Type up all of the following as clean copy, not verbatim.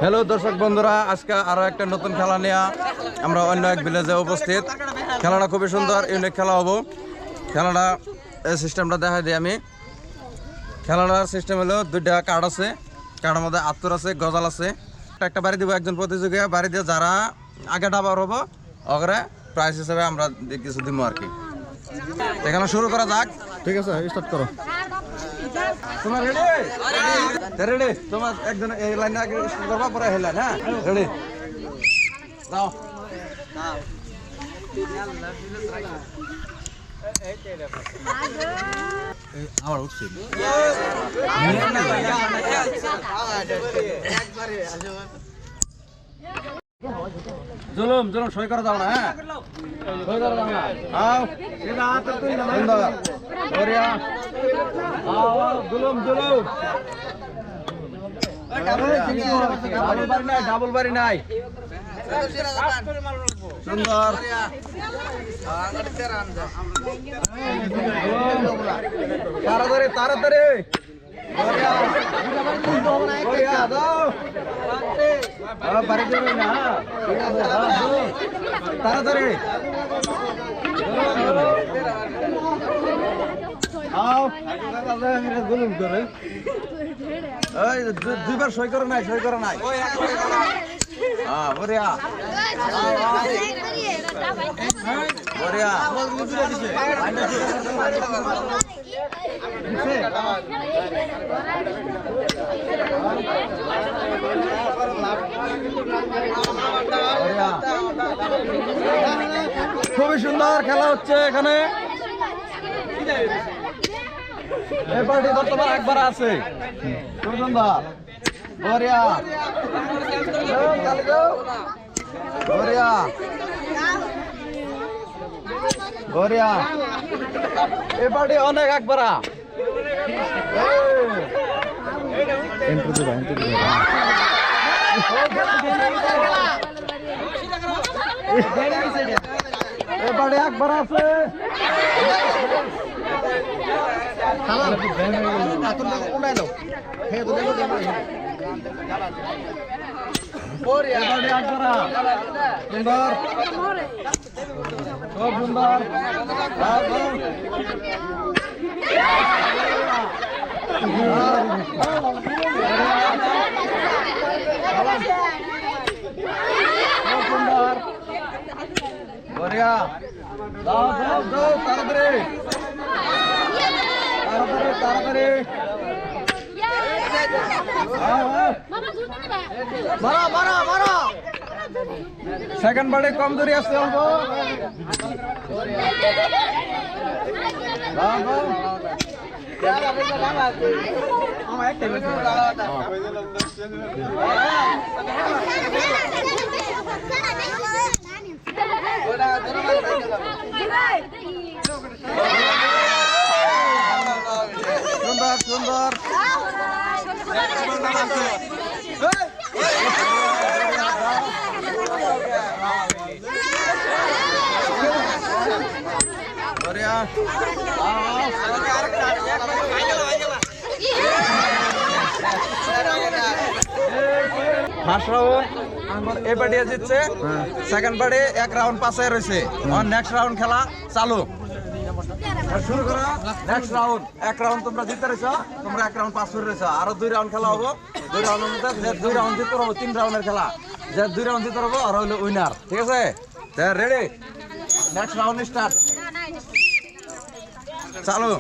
Hello দর্শক বন্ধুরা, আজকে আরো একটা নতুন খেলা নিয়ে আমরা অন্য এক ভিলেজে উপস্থিত। খেলাটা খুবই সুন্দর, ইউনিক খেলা হবো। খেলাটা সিস্টেমটা দেখাই দিই আমি। খেলাটার সিস্টেম হলো দুইটা কার্ড আছে, কার্ডের মধ্যে আত্তর আছে, গজাল আছে। একটা বাড়ি দিব একজন প্রতিযোগী, বাড়ি দিয়ে যারা আগে ডাবার হবো ওগরে প্রাইজ হিসেবে আমরা কিছু দিব আর কি। এখানে শুরু করা যাক। ঠিক আছে, স্টার্ট করো। তোমার রেডি? রেডি? তোমার একজন এই লাইনে আগে স্টার্ট করবা, পরে এই লাইন। হ্যাঁ, রেডি? দাও। আবার উঠছি। জুলুম জুলুম সই করে দাও না। হ্যাঁ, সই করে দাও না। আও সুন্দর ওরিয়া। আও জুলুম জুলুম। ডাবল বাড়ি নাই। সুন্দর তাড়াতাড়ি তাড়াতাড়ি তাড়াতাড়ি দুইবার সই করে নাই, সই করে নাই। হ্যাঁ, বড়িয়া বড়িয়া। খুবই সুন্দর খেলা হচ্ছে এখানে। এই পার্টি বর্তমান একবার আছে। খুব সুন্দর বড়িয়া বড়িয়া বড়িয়া। এই পার্টি অনেক একবারা। এই পার্টি একবার আছে। সুন্দর খুব সুন্দর। সুন্দর বড়িয়া। দাও দাও দাও তাড়াতাড়ি তাড়াতাড়ি তাড়াতাড়ি। মারা মারা মারা। সেকেন্ড বারে কম দূরে আছে অল্প। সুন্দর সুন্দর ফার্স্ট রাউন্ড এই পার্টি জিতছে। সেকেন্ড পার্টি এক রাউন্ড পাশে রয়েছে। নেক্সট রাউন্ড খেলা চালু। শুরু করো নেক্সট রাউন্ড। এক রাউন্ড তোমরা জিতে রয়েছো, তোমরা এক রাউন্ড পাস করে রয়েছো। আরো 2 রাউন্ড খেলা হবো। 2 রাউন্ডের মধ্যে যে 2 রাউন্ড জিতে হবো 3 রাউন্ডের খেলা। যে 2 রাউন্ড জিতে হবো আর হইলো উইনার। ঠিক আছে, রেডি? Next round start. চালু।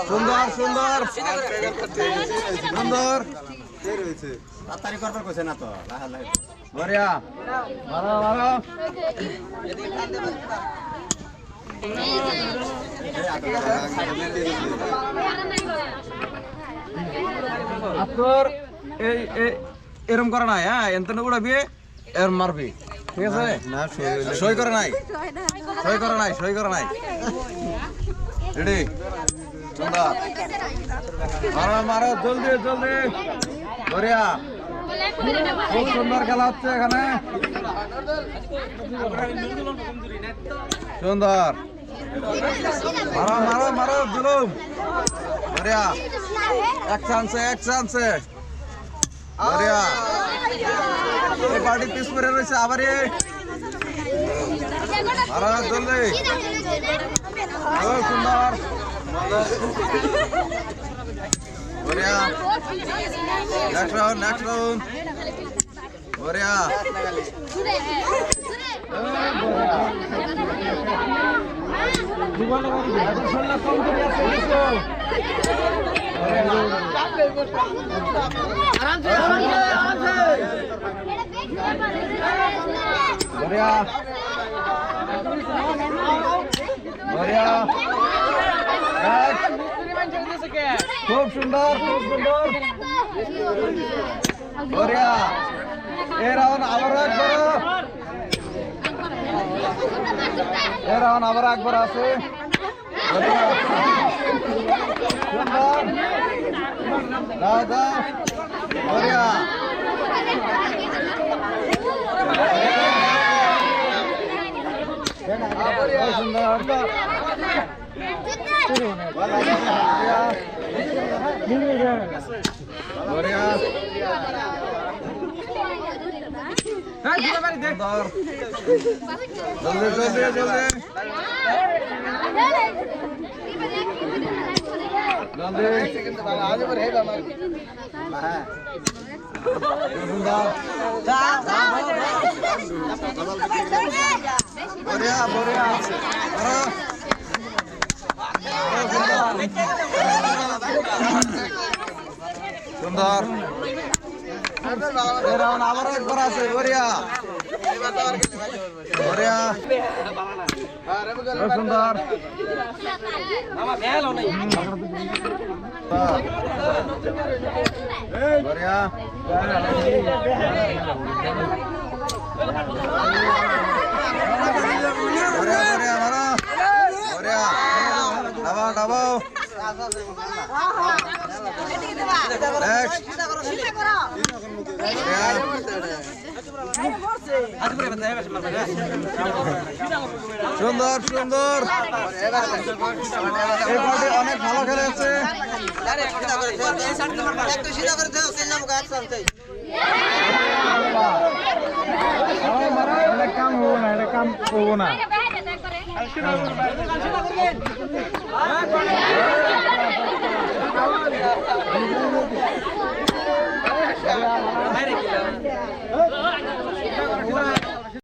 সুন্দর সুন্দর সুন্দর। তাড়াতাড়ি করবার কইছে না তো। বড়িয়া মারো মারো। আপনার এই এরম করা নাই। হ্যাঁ, এনতে উড়াবি এর মারবি। ঠিক আছে, সই করে নাই, সই করে নাই, সই করে নাই। রেডি? সুন্দর মারো মারো জলদি জলদি। বড়িয়া খুব সুন্দর খেলা হচ্ছে এখানে। সুন্দর মারো মারো মারো জুলুম। বড়িয়া এক চান্সে বড়িয়া এই পার্টি পিস করে রয়েছে আবার জলদি সুন্দর বড়িয়া নেক্সট রাউন্ড বড়িয়া খুব সুন্দর বড়িয়া এই রাউন্ড আবার একবার আছে সুন্দর দাদা বড়িয়া সুন্দর বড়িয়া জলদি সুন্দর আবার একবার আছে বড়িয়া বড়িয়া সুন্দর বড়িয়া বড়িয়া মারো বড়িয়া ডাবাও সুন্দর অনেক ভালো খেলেছে কাম হবো না